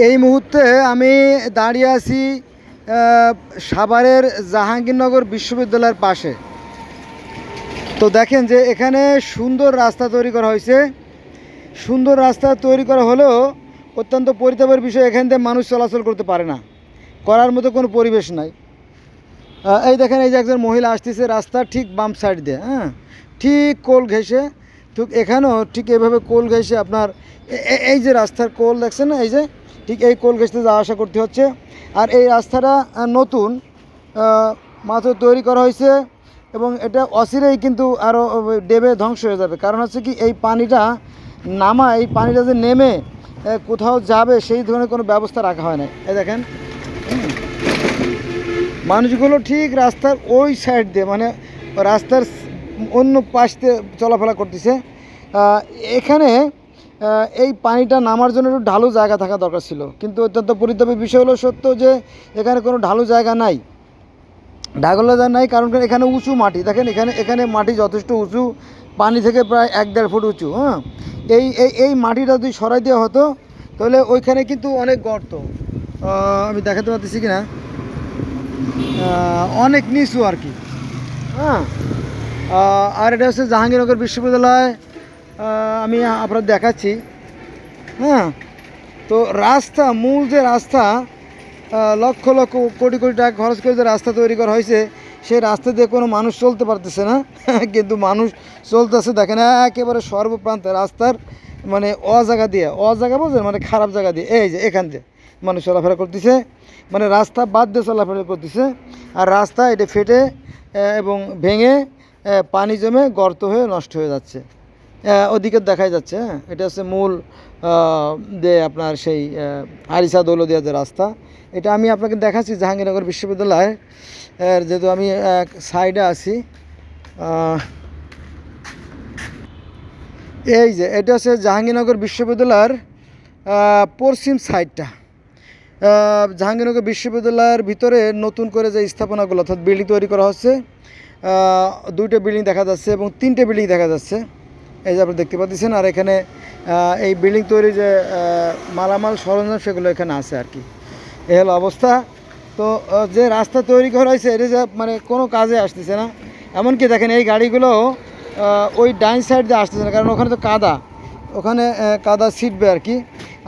এই মুহূর্তে আমি দাঁড়িয়ে আছি সাভারের জাহাঙ্গীরনগর বিশ্ববিদ্যালয়ের পাশে। তো দেখেন যে এখানে সুন্দর রাস্তা তৈরি করা হয়েছে। সুন্দর রাস্তা তৈরি করা হলেও অত্যন্ত পরিতাপের বিষয়, এখান থেকে মানুষ চলাচল করতে পারে না, করার মতো কোনো পরিবেশ নাই। এই দেখেন, এই যে একজন মহিলা আসতেছে রাস্তা ঠিক বাম সাইড দিয়ে, হ্যাঁ, ঠিক কোল ঘেঁষে, ঠিক এখানেও ঠিক এভাবে কোল ঘেঁষে আপনার এই যে রাস্তার কোল দেখছেন না, এই যে ঠিক এই কোল ঘেঁষতে যাওয়া আসা করতে হচ্ছে। আর এই রাস্তাটা নতুন মাত্র তৈরি করা হয়েছে এবং এটা অচিরেই কিন্তু আরও ডেবে ধ্বংস হয়ে যাবে। কারণ হচ্ছে কি, এই পানিটা এই পানিটা যে নেমে কোথাও যাবে সেই ধরনের কোনো ব্যবস্থা রাখা হয় না। এই দেখেন, মানুষগুলো ঠিক রাস্তার ওই সাইড দিয়ে, মানে রাস্তার অন্য পাশ দিয়ে চলাফেরা করতেছে। এখানে এই পানিটা নামার জন্য একটু ঢালু জায়গা থাকা দরকার ছিল, কিন্তু অত্যন্ত পরিতাপের বিষয় হলো সত্য যে এখানে কোনো ঢালু জায়গা নাই, ঢালু জায়গা নাই। কারণ এখানে উঁচু মাটি, দেখেন এখানে মাটি যথেষ্ট উঁচু, পানি থেকে প্রায় 1-1.5 ফুট উঁচু। হ্যাঁ, এই মাটিটা যদি সরাই দেওয়া হতো তাহলে ওইখানে কিন্তু অনেক গর্ত, আমি দেখাতে পারতেছি কিনা, অনেক নিচু আর কি। হ্যাঁ, আর এটা হচ্ছে জাহাঙ্গীরনগর বিশ্ববিদ্যালয়, আমি আপনার দেখাচ্ছি। হ্যাঁ, তো রাস্তা, মূল যে রাস্তা, লক্ষ লক্ষ কোটি কোটি টাকা খরচ করে যে রাস্তা তৈরি করা হয়েছে, সেই রাস্তা দিয়ে কোনো মানুষ চলতে পারতেছে না। কিন্তু মানুষ চলতেছে, দেখেন একেবারে সর্বপ্রান্তে রাস্তার মানে অজায়গা বলছেন, মানে খারাপ জায়গা দিয়ে, এই যে এখান দিয়ে মানুষ চলাফেরা করতেছে, মানে রাস্তা বাদ দিয়ে চলাফেরা করতেছে। আর রাস্তা এটা ফেটে এবং ভেঙে পানি জমে গর্ত হয়ে নষ্ট হয়ে যাচ্ছে, ওদিকে দেখাই যাচ্ছে। হ্যাঁ, এটা হচ্ছে মূল যে আপনার সেই আরিসা দৌলদিয়া যে রাস্তা, এটা আমি আপনাকে দেখাচ্ছি জাহাঙ্গীরনগর বিশ্ববিদ্যালয়, যেহেতু আমি এক সাইডে আছি। এই যে এটা হচ্ছে জাহাঙ্গীরনগর বিশ্ববিদ্যালয়ের পশ্চিম সাইডটা। জাহাঙ্গীরনগর বিশ্ববিদ্যালয়ের ভিতরে নতুন করে যে স্থাপনাগুলো, অর্থাৎ বিল্ডিং তৈরি করা হচ্ছে, 2টা বিল্ডিং দেখা যাচ্ছে এবং 3টে বিল্ডিং দেখা যাচ্ছে, এই যে আপনি দেখতে পাচ্ছেন। আর এখানে এই বিল্ডিং তৈরি যে মালামাল সরঞ্জাম সেগুলো এখানে আছে আর কি, এই হলো অবস্থা। তো যে রাস্তা তৈরি করা হয়েছে এটা যে মানে কোনো কাজে আসতেছে না। এমনকি দেখেন এই গাড়িগুলো ওই ডাইন সাইড দিয়ে আসতেছে না, কারণ ওখানে তো কাদা, ওখানে কাদা ছিটবে আর কি।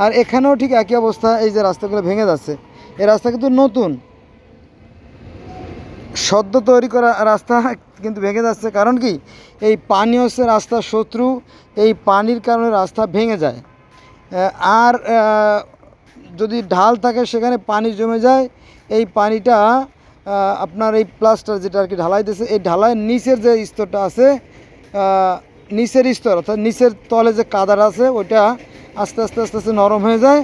আর এখানেও ঠিক একই অবস্থা, এই যে রাস্তাগুলো ভেঙে যাচ্ছে। এই রাস্তা কিন্তু নতুন, সদ্য তৈরি করা রাস্তা, কিন্তু ভেঙে যাচ্ছে। কারণ কি, এই পানি হচ্ছে রাস্তার শত্রু, এই পানির কারণে রাস্তা ভেঙে যায়। আর যদি ঢাল থাকে সেখানে পানি জমে যায়, এই পানিটা আপনার এই প্লাস্টার যেটা আর কি ঢালাই দিয়েছে, এই ঢালাইয়ের নিচের যে স্তরটা আছে, নিচের স্তর অর্থাৎ নিচের তলে যে কাদার আছে, ওইটা আস্তে আস্তে আস্তে আস্তে নরম হয়ে যায়।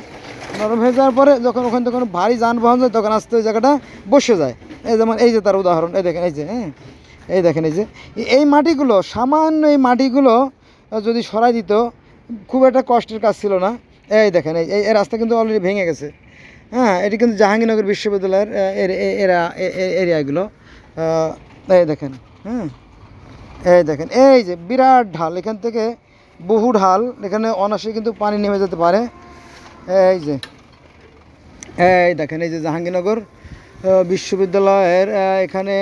নরম হয়ে যাওয়ার পরে যখন ওখান থেকে কোনো ভারী যানবাহন যায়, তখন আস্তে ওই জায়গাটা বসে যায়। এই যেমন এই যে তার উদাহরণ, এই দেখেন, এই যে হ্যাঁ, এই দেখেন, এই যে এই মাটিগুলো, সামান্য এই মাটিগুলো যদি সরাই দিত, খুব একটা কষ্টের কাজ ছিল না। এই দেখেন, এই রাস্তা কিন্তু অলরেডি ভেঙে গেছে। হ্যাঁ, এটি কিন্তু জাহাঙ্গীরনগর বিশ্ববিদ্যালয়ের এরিয়াগুলো, এই দেখেন। হ্যাঁ, এই দেখেন, এই যে বিরাট ঢাল, এখান থেকে বহু ঢাল, এখানে অনায়াসে কিন্তু পানি নেমে যেতে পারে। এই যে এই দেখেন, এই যে জাহাঙ্গীরনগর বিশ্ববিদ্যালয়ের এখানে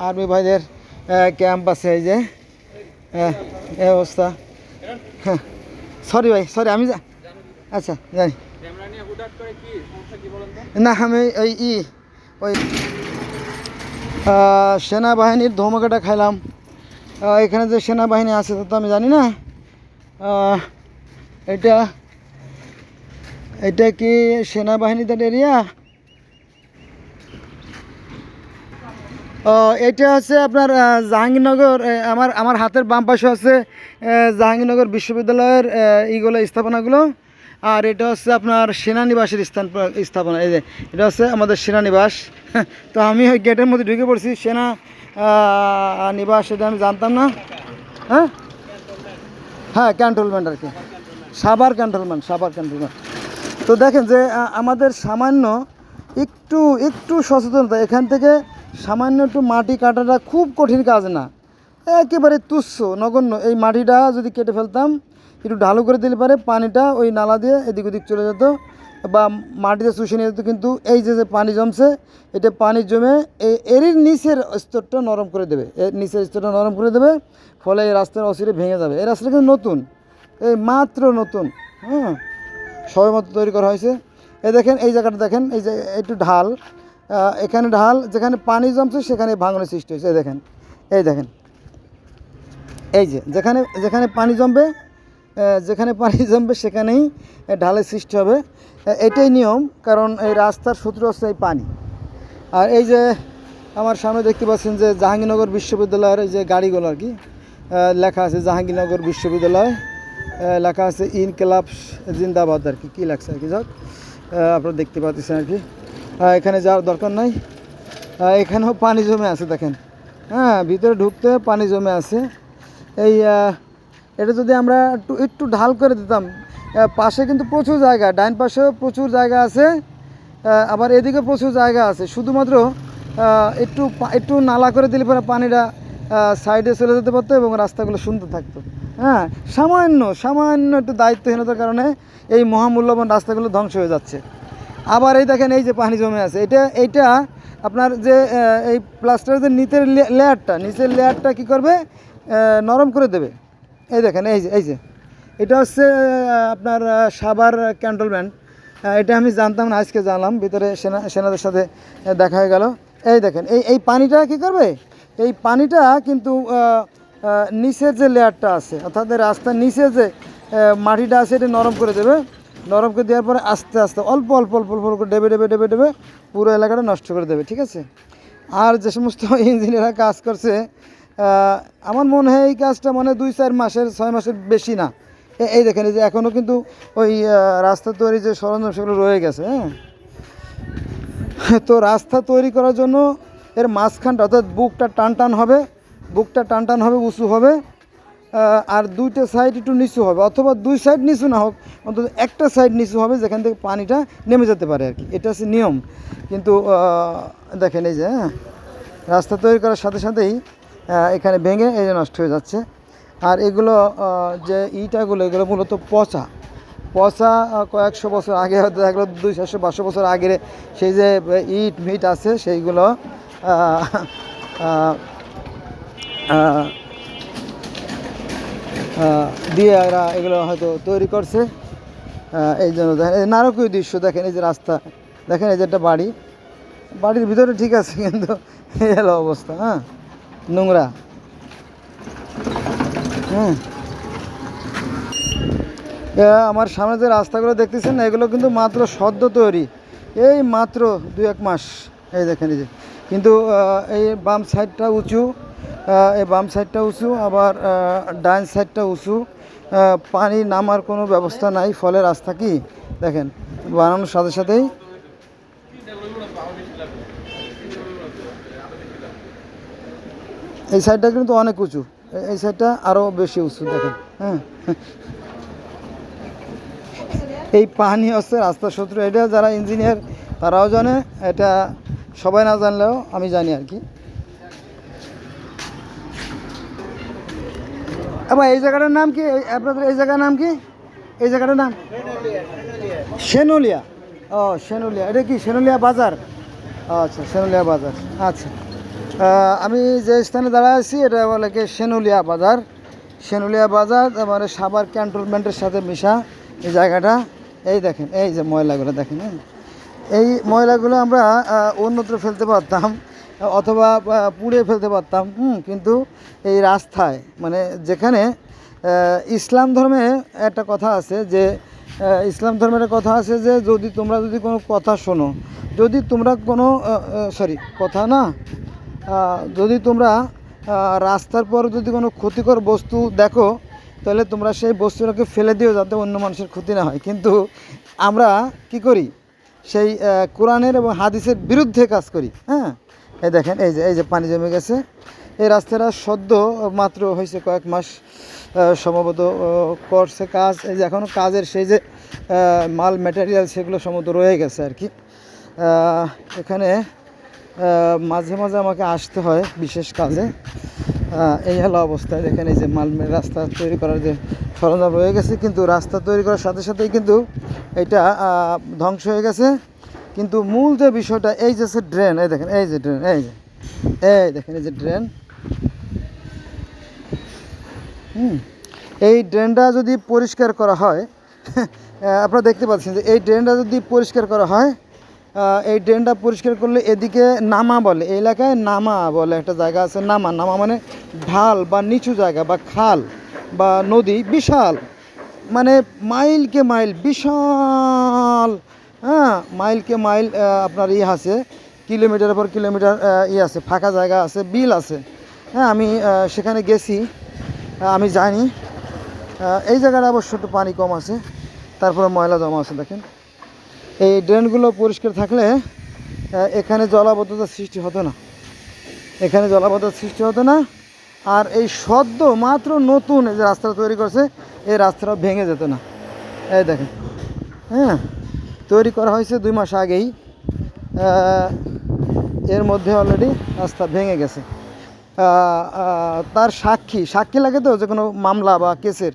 আর্মি ভাইদের ক্যাম্প আছে, এই যে এই অবস্থা। হ্যাঁ, সরি ভাই, সরি, আমি আচ্ছা জানি না, আমি ওই সেনাবাহিনীর ধমকাটা খাইলাম। এখানে যে সেনাবাহিনী আছে তা তো আমি জানি না। এটা কি সেনাবাহিনীদের এরিয়া? এটা হচ্ছে আপনার জাহাঙ্গীরনগর, আমার হাতের বাম পাশে আছে জাহাঙ্গীরনগর বিশ্ববিদ্যালয়ের এইগুলো স্থাপনাগুলো। আর এটা হচ্ছে আপনার সেনানিবাসের স্থাপনা, এই যে এটা হচ্ছে আমাদের সেনানিবাস। তো আমি ওই গেটের মধ্যে ঢুকে পড়ছি, সেনা নিবাস, এটা আমি জানতাম না। হ্যাঁ, হ্যাঁ, ক্যান্টনমেন্ট আর কি, সাভার ক্যান্টনমেন্ট। তো দেখেন যে আমাদের সামান্য একটু সচেতনতা, এখান থেকে সামান্য একটু মাটি কাটাটা খুব কঠিন কাজ না, একেবারে তুচ্ছ নগণ্য। এই মাটিটা যদি কেটে ফেলতাম একটু ঢালু করে দিলে পারে পানিটা ওই নালা দিয়ে এদিক ওদিক চলে যেত বা মাটিতে শুষে নিয়ে যেত। কিন্তু এই যে পানি জমছে, এটা পানি জমে এর নিচের স্তরটা নরম করে দেবে, এর নিচের স্তরটা নরম করে দেবে, ফলে এই রাস্তার অচিরে ভেঙে যাবে। এই রাস্তাটা কিন্তু নতুন, এই মাত্র নতুন, হ্যাঁ, সবে মাত্র তৈরি করা হয়েছে। এই দেখেন এই জায়গাটা দেখেন, এই যে একটু ঢাল, এখানে ঢাল, যেখানে পানি জমছে সেখানে ভাঙনের সৃষ্টি হয়েছে। এই দেখেন, এই দেখেন, এই যে যেখানে যেখানে পানি জমবে, যেখানে পানি জমবে সেখানেই ঢালের সৃষ্টি হবে। এটাই নিয়ম, কারণ এই রাস্তার শত্রু হচ্ছে এই পানি। আর এই যে আমার সামনে দেখতে পাচ্ছেন যে জাহাঙ্গীরনগর বিশ্ববিদ্যালয়ের এই যে গাড়িগুলো আর কি, লেখা আছে জাহাঙ্গীরনগর বিশ্ববিদ্যালয়, লেখা আছে ইনকিলাব জিন্দাবাদ আর কি, কী লেখছে আর কি, যাক আপনারা দেখতে পাচ্ছেন আর কি। এখানে যাওয়ার দরকার নাই, এখানেও পানি জমে আছে দেখেন, হ্যাঁ, ভিতরে ঢুকতে পানি জমে আছে। এই এটা যদি আমরা একটু একটু ঢাল করে দিতাম, পাশে কিন্তু প্রচুর জায়গা, ডাইন পাশেও প্রচুর জায়গা আছে, আবার এদিকে প্রচুর জায়গা আছে, শুধুমাত্র একটু একটু নালা করে দিলে পরে পানিটা সাইডে চলে যেতে পারতো এবং রাস্তাগুলো সুন্দর থাকতো। হ্যাঁ, সামান্য সামান্য একটু দায়িত্বহীনতার কারণে এই মহামূল্যবান রাস্তাগুলো ধ্বংস হয়ে যাচ্ছে। আবার এই দেখেন এই যে পানি জমে আছে, এইটা আপনার যে এই প্লাস্টারের যে নিচের লেয়ারটা কী করবে, নরম করে দেবে। এই দেখেন এই যে এটা হচ্ছে আপনার সাভার ক্যান্টনমেন্ট, এটা আমি জানতাম না, আজকে জানলাম, ভিতরে সেনাদের সাথে দেখা হয়ে গেল। এই দেখেন এই পানিটা কী করবে, এই পানিটা কিন্তু নিচের যে লেয়ারটা আছে, অর্থাৎ রাস্তার নিচে যে মাটিটা আছে এটা নরম করে দেবে। নরম করে দেওয়ার পরে আস্তে আস্তে অল্প অল্প অল্প অল্প করে ডেবে পুরো এলাকাটা নষ্ট করে দেবে, ঠিক আছে। আর যে সমস্ত ইঞ্জিনিয়াররা কাজ করছে, আমার মনে হয় এই কাজটা মানে 2-4 মাসের 6 মাসের বেশি না। এই দেখেন এই যে এখনও কিন্তু ওই রাস্তা তৈরি যে সরঞ্জাম সেগুলো রয়ে গেছে, হ্যাঁ। তো রাস্তা তৈরি করার জন্য এর মাঝখানটা অর্থাৎ বুকটা টান হবে, উঁচু হবে, আর দুইটা সাইড একটু নিচু হবে, অথবা 2 সাইড নিচু না হোক, অন্তত একটা সাইড নিচু হবে যেখান থেকে পানিটা নেমে যেতে পারে আর কি, এটা হচ্ছে নিয়ম। কিন্তু দেখেন এই যে, হ্যাঁ, রাস্তা তৈরি করার সাথে সাথেই এখানে ভেঙে এই যে নষ্ট হয়ে যাচ্ছে। আর এগুলো যে ইটাগুলো, এগুলো মূলত পচা কয়েকশো বছর আগে, হয়তো এগুলো 200-400 বছর আগের সেই যে ইট আছে সেইগুলো দিয়ে এরা এগুলো হয়তো তৈরি করছে। এই জন্য দেখেন এই নারকীয় দৃশ্য, দেখেন এই যে রাস্তা, দেখেন এই যে একটা বাড়ির ভিতরে ঠিক আছে, কিন্তু এলো অবস্থা, হ্যাঁ, নোংরা। হ্যাঁ, আমার সামনে যে রাস্তাগুলো দেখতেছেন না, এগুলো কিন্তু মাত্র সদ্য তৈরি, এই মাত্র 2-1 মাস। এই দেখেন এই যে, কিন্তু এই বাম সাইডটা উঁচু, আবার ডান সাইডটা উঁচু, পানি নামার কোনো ব্যবস্থা নাই, ফলে রাস্তা কি দেখেন বানানোর সাথে সাথেই এই সাইডটা কিন্তু অনেক উঁচু, এই সাইডটা আরও বেশি উঁচু দেখেন, হ্যাঁ। এই পানি হচ্ছে রাস্তার শত্রু, এটা যারা ইঞ্জিনিয়ার তারাও জানে, এটা সবাই না জানলেও আমি জানি আর কি। আবার এই জায়গাটার নাম কি, আপনাদের এই জায়গার নাম কি, এই জায়গাটার নাম সেনুলিয়া। ও সেনুলিয়া, এটা কি সেনুলিয়া বাজার? আচ্ছা, সেনুলিয়া বাজার, আচ্ছা। আমি যে স্থানে দাঁড়ায় আছি এটা বলে কি সেনুলিয়া বাজার, মানে সাভার ক্যান্টনমেন্টের সাথে মিশা এই জায়গাটা। এই দেখেন এই যে ময়লাগুলো দেখেন, হ্যাঁ, এই ময়লাগুলো আমরা অন্যত্র ফেলতে পারতাম অথবা পুড়ে ফেলতে পারতাম, কিন্তু এই রাস্তায়, মানে যেখানে ইসলাম ধর্মে একটা কথা আছে যে, যদি তোমরা কোনো কথা শোনো, যদি তোমরা কোনো কথা না, যদি তোমরা রাস্তার পর যদি কোনো ক্ষতিকর বস্তু দেখো, তাহলে তোমরা সেই বস্তুটাকে ফেলে দিও যাতে অন্য মানুষের ক্ষতি না হয়। কিন্তু আমরা কি করি, সেই কোরআনের এবং হাদিসের বিরুদ্ধে কাজ করি, হ্যাঁ। এই দেখেন এই যে পানি জমে গেছে, এই রাস্তাটা সদ্য মাত্র হয়েছে, কয়েক মাস সম্ভবত করছে কাজ। এই যে এখনও কাজের সেই যে মাল ম্যাটেরিয়াল সেগুলো সম্ভবত রয়ে গেছে আর কি। এখানে মাঝে মাঝে আমাকে আসতে হয় বিশেষ কাজে, এই হলো অবস্থা। দেখেন এই যে রাস্তা তৈরি করার যে সরঞ্জাম রয়ে গেছে, কিন্তু রাস্তা তৈরি করার সাথে সাথেই কিন্তু এটা ধ্বংস হয়ে গেছে। কিন্তু মূল যে বিষয়টা, এই যে ড্রেন, এই দেখেন এই যে ড্রেন, এই দেখেন এই যে ড্রেন। এই ড্রেনটা যদি পরিষ্কার করা হয় আপনারা দেখতে পাচ্ছেন যে এই ড্রেনটা যদি পরিষ্কার করা হয়, এই ড্রেনটা পরিষ্কার করলে এদিকে নামা বলে, এই এলাকায় নামা বলে একটা জায়গা আছে, নামা। নামা মানে ঢাল বা নিচু জায়গা বা খাল বা নদী, বিশাল, মানে মাইলকে মাইল বিশাল। হ্যাঁ, মাইলকে মাইল আপনার আছে, কিলোমিটারের পর কিলোমিটার আছে, ফাঁকা জায়গা আছে, বিল আছে। হ্যাঁ, আমি সেখানে গেছি, আমি জানি। এই জায়গাটা অবশ্য একটু পানি কম আছে, তারপরে ময়লা জমা আছে। দেখেন এই ড্রেনগুলো পরিষ্কার থাকলে এখানে জলাবদ্ধতার সৃষ্টি হতো না, এখানে জলাবদ্ধতার সৃষ্টি হতো না। আর এই সদ্য মাত্র নতুন যে রাস্তাটা তৈরি করছে, এই রাস্তাটা ভেঙে যেত না। এই দেখেন, হ্যাঁ, তৈরি করা হয়েছে 2 মাস আগেই, এর মধ্যে অলরেডি রাস্তা ভেঙে গেছে। তার সাক্ষী লাগে তো, যে কোনো মামলা বা কেসের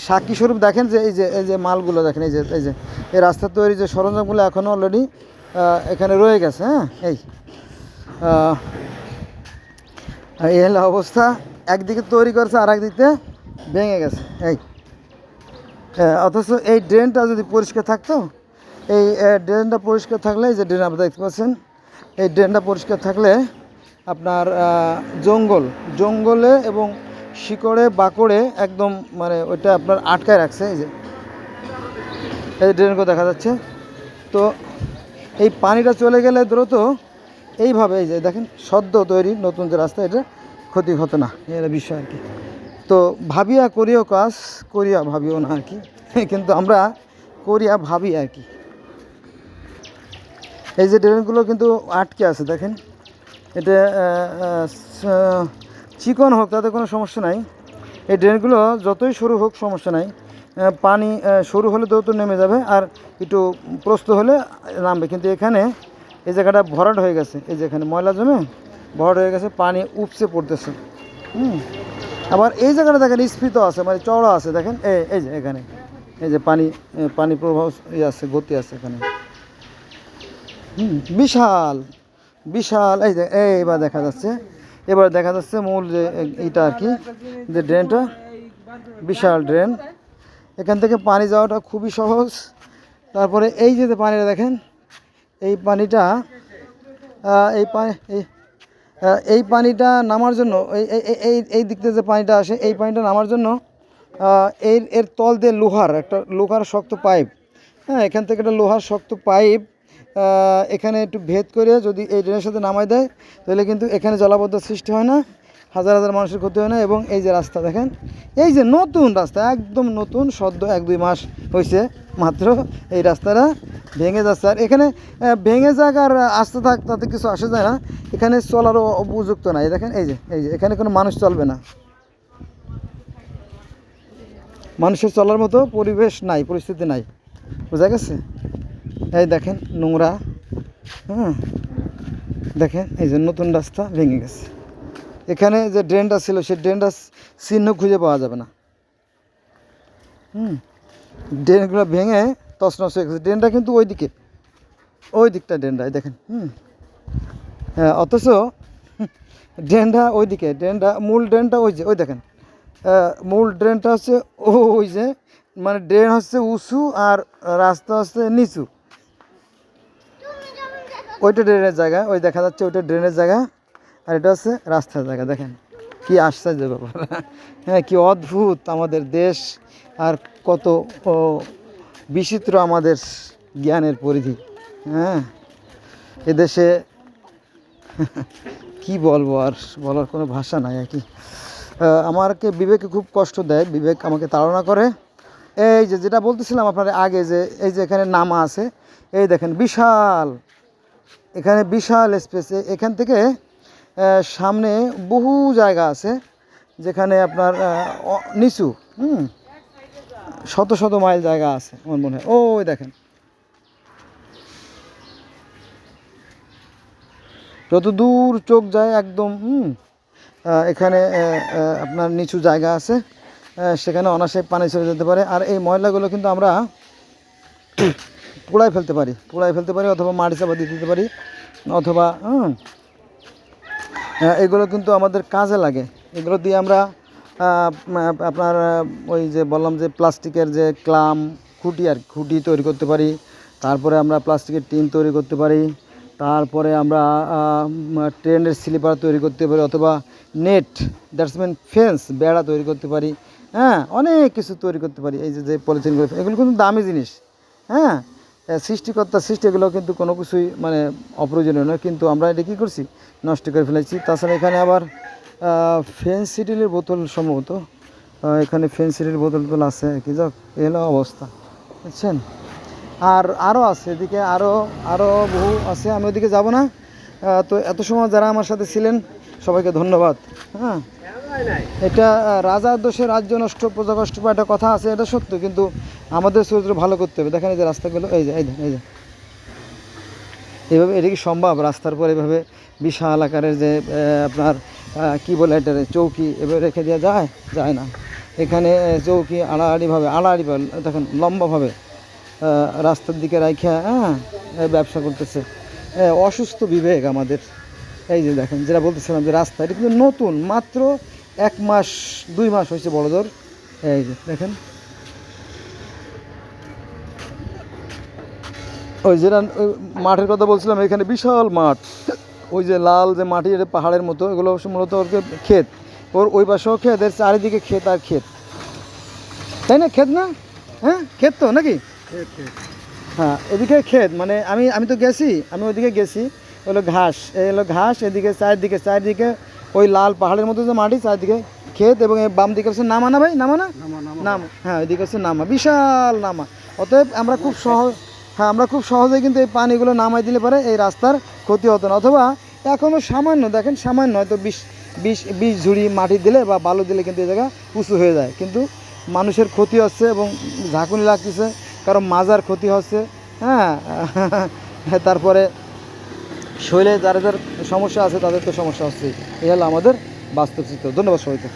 সাক্ষী স্বরূপ দেখেন যে এই যে মালগুলো দেখেন, এই রাস্তা তৈরি যে সরঞ্জামগুলো এখনও অলরেডি এখানে রয়ে গেছে। হ্যাঁ, এই হলো অবস্থা। একদিকে তৈরি করছে আর একদিকে ভেঙে গেছে। অথচ এই ড্রেনটা যদি পরিষ্কার থাকতো, এই ড্রেনটা পরিষ্কার থাকলে, এই যে ড্রেন আপনারা দেখতে পাচ্ছেন, এই ড্রেনটা পরিষ্কার থাকলে আপনার জঙ্গলে এবং শিকড়ে বাকড়ে একদম, মানে ওইটা আপনার আটকায় রাখছে। এই ড্রেনগুলো দেখা যাচ্ছে। তো এই পানিটা চলে গেলে দ্রুত এইভাবে, এই যে দেখেন সদ্য তৈরি নতুন যে রাস্তা, এটা ক্ষতি হতো না, এর বিষয় আর কি। তো ভাবিয়া করিও কাজ, করিয়া ভাবিও না আর কি। কিন্তু আমরা করিয়া ভাবি আর কি। এই যে ড্রেনগুলো কিন্তু আটকে আছে, দেখেন এটা চিকন হোক তাতে কোনো সমস্যা নাই, এই ড্রেনগুলো যতই সরু হোক সমস্যা নাই। পানি সরু হলে দ্রুত নেমে যাবে, আর একটু প্রস্থ হলে নামবে। কিন্তু এখানে এই জায়গাটা ভরাট হয়ে গেছে, এই যে এখানে ময়লা জমে ভরাট হয়ে গেছে, পানি উপচে পড়তেছে। আবার এই জায়গাটা দেখেন স্ফীত আছে, মানে চওড়া আছে। দেখেন এই যে এখানে এই যে পানি প্রবাহ আছে, গতি আছে এখানে। বিশাল বিশাল। এই যে এবার দেখা যাচ্ছে মূল যে এটা আর কি, যে ড্রেনটা, বিশাল ড্রেন। এখান থেকে পানি যাওয়াটা খুবই সহজ। তারপরে এই যে পানিটা দেখেন, এই পানিটা এই পানিটা নামার জন্য, এই দিক থেকে যে পানিটা আসে, এই পানিটা নামার জন্য এর তল দিয়ে লোহার শক্ত পাইপ। হ্যাঁ, এখান থেকে একটা লোহার শক্ত পাইপ এখানে একটু ভেদ করে যদি এই ড্রেনের সাথে নামাই দেয়, তাহলে কিন্তু এখানে জলাবদ্ধতার সৃষ্টি হয় না, হাজার হাজার মানুষের ক্ষতি হয় না। এবং এই যে রাস্তা দেখেন, এই যে নতুন রাস্তা, একদম নতুন, সদ্য 1-2 মাস হয়েছে মাত্র, এই রাস্তাটা ভেঙে যাচ্ছে। আর এখানে ভেঙে যাক আর আসতে থাক, তাতে কিছু আসে যায় না, এখানে চলারও উপযুক্ত নাই। দেখেন এই যে এখানে কোনো মানুষ চলবে না, মানুষের চলার মতো পরিবেশ নাই, পরিস্থিতি নাই, বোঝা গেছে? এই দেখেন নোংরা। হ্যাঁ, দেখেন এই যে নতুন রাস্তা ভেঙে গেছে। এখানে যে ড্রেনটা ছিল, সেই ড্রেনটা চিহ্ন খুঁজে পাওয়া যাবে না। ড্রেনগুলো ভেঙে তছনছ হয়ে গেছে। ড্রেনটা কিন্তু ওই দিকটা ড্রেনটা, দেখেন। অথচ ড্রেনটা ওইদিকে, মূল ড্রেনটা ওই দেখেন, মূল ড্রেনটা হচ্ছে ওই যে, মানে ড্রেন হচ্ছে উঁচু আর রাস্তা হচ্ছে নিচু। ওইটা ড্রেনের জায়গা, ওই দেখা যাচ্ছে ওইটা ড্রেনের জায়গা, আর এটা হচ্ছে রাস্তার জায়গা। দেখেন কি আশ্চর্য ব্যাপার। হ্যাঁ, কি অদ্ভুত আমাদের দেশ, আর কত বিচিত্র আমাদের জ্ঞানের পরিধি। হ্যাঁ, এদেশে কি বলবো, আর বলার কোনো ভাষা নাই আর কি। আমাকে বিবেকে খুব কষ্ট দেয়, বিবেক আমাকে তাড়না করে। এই যে যেটা বলতেছিলাম আপনার আগে, যে এই যে এখানে নামা আছে, এই দেখেন বিশাল, এখানে বিশাল স্পেস। এখান থেকে সামনে বহু জায়গা আছে যেখানে আপনার নিচু, শত শত মাইল জায়গা আছে আমার মনে হয়। ওই দেখেন, যত দূর চোখ যায় একদম এখানে আপনার নিচু জায়গা আছে, সেখানে অনায়াসে পানি চলে যেতে পারে। আর এই ময়লাগুলো কিন্তু আমরা পোড়ায় ফেলতে পারি অথবা মাটি চাপা দিয়ে দিতে পারি, অথবা এগুলো কিন্তু আমাদের কাজে লাগে। এগুলো দিয়ে আমরা আপনার ওই যে বললাম যে প্লাস্টিকের যে ক্লাম খুঁটি তৈরি করতে পারি, তারপরে আমরা প্লাস্টিকের টিন তৈরি করতে পারি, তারপরে আমরা ট্রেনের স্লিপার তৈরি করতে পারি, অথবা নেট দ্যাটস মিন ফেন্স বেড়া তৈরি করতে পারি। হ্যাঁ, অনেক কিছু তৈরি করতে পারি। এই যে পলিথিনগুলো, এগুলো কিন্তু দামি জিনিস। হ্যাঁ, সৃষ্টিকর্তার সৃষ্টি, এগুলো কিন্তু কোনো কিছুই মানে অপ্রয়োজনীয় নয়, কিন্তু আমরা এটা কী করছি, নষ্ট করে ফেলেছি। তাছাড়া এখানে আবার ফেন্সিডিলের বোতল সম্ভবত, এখানে ফেন্সিডিলের বোতল আছে, কি যাক এই হলো অবস্থা, বুঝছেন। আর আরও আছে এদিকে, আরও বহু আছে, আমি ওদিকে যাব না। তো এত সময় যারা আমার সাথে ছিলেন সবাইকে ধন্যবাদ। হ্যাঁ, এটা রাজার দোষে রাজ্য নষ্ট, প্রজা কষ্ট বা একটা কথা আছে, এটা সত্য, কিন্তু আমাদের চরিত্র ভালো করতে হবে। দেখেন এই যে রাস্তাগুলো, এই যে এইভাবে, এটা কি সম্ভব রাস্তার পর এভাবে বিশাল আকারের যে আপনার কি বলে এটা চৌকি এভাবে রেখে দেওয়া যায় না। এখানে চৌকি আড়াআড়িভাবে দেখেন লম্বাভাবে রাস্তার দিকে রাখা, ব্যবসা করতেছে। অসুস্থ বিবেক আমাদের। এই যে দেখেন, যেটা বলতেছিলাম যে রাস্তা, এটা কিন্তু নতুন, মাত্র 1 মাস 2 মাস হয়েছে বড়জোর। এই যে দেখেন, ওই যেটা মাঠের কথা বলছিলাম, এখানে বিশাল মাঠ, ওই যে লাল যে মাটি, এটা পাহাড়ের মতো, এগুলো মূলত ওর ক্ষেত, ওর ওই পাশেও ক্ষেত, এর চারিদিকে ক্ষেত আর ক্ষেত, তাই না? ক্ষেত না? হ্যাঁ, ক্ষেত তো নাকি? হ্যাঁ, এদিকে ক্ষেত, মানে আমি তো গেছি, আমি ওইদিকে গেছি, হলো ঘাস, এই হলো ঘাস, এদিকে চারদিকে ওই লাল পাহাড়ের মতো যে মাটি, চারদিকে ক্ষেত, এবং এই বাম দিকে হচ্ছে নামা, না ভাই, নামা, হ্যাঁ, ওইদিকে হচ্ছে নামা, বিশাল নামা। অতএব আমরা খুব সহজেই কিন্তু এই পানিগুলো নামাই দিলে পারে এই রাস্তার ক্ষতি হতো না, অথবা এখনও সামান্য, দেখেন সামান্য হয়তো 20 ঝুড়ি মাটি দিলে বা বালু দিলে কিন্তু এই জায়গা উঁচু হয়ে যায়, কিন্তু মানুষের ক্ষতি হচ্ছে এবং ঝাঁকুনি লাগতেছে, কারণ মাজার ক্ষতি হচ্ছে। হ্যাঁ, তারপরে শরীরে যার সমস্যা আছে তাদের তো সমস্যা হচ্ছে। এই হলো আমাদের বাস্তব চিত্র। ধন্যবাদ সবাইকে।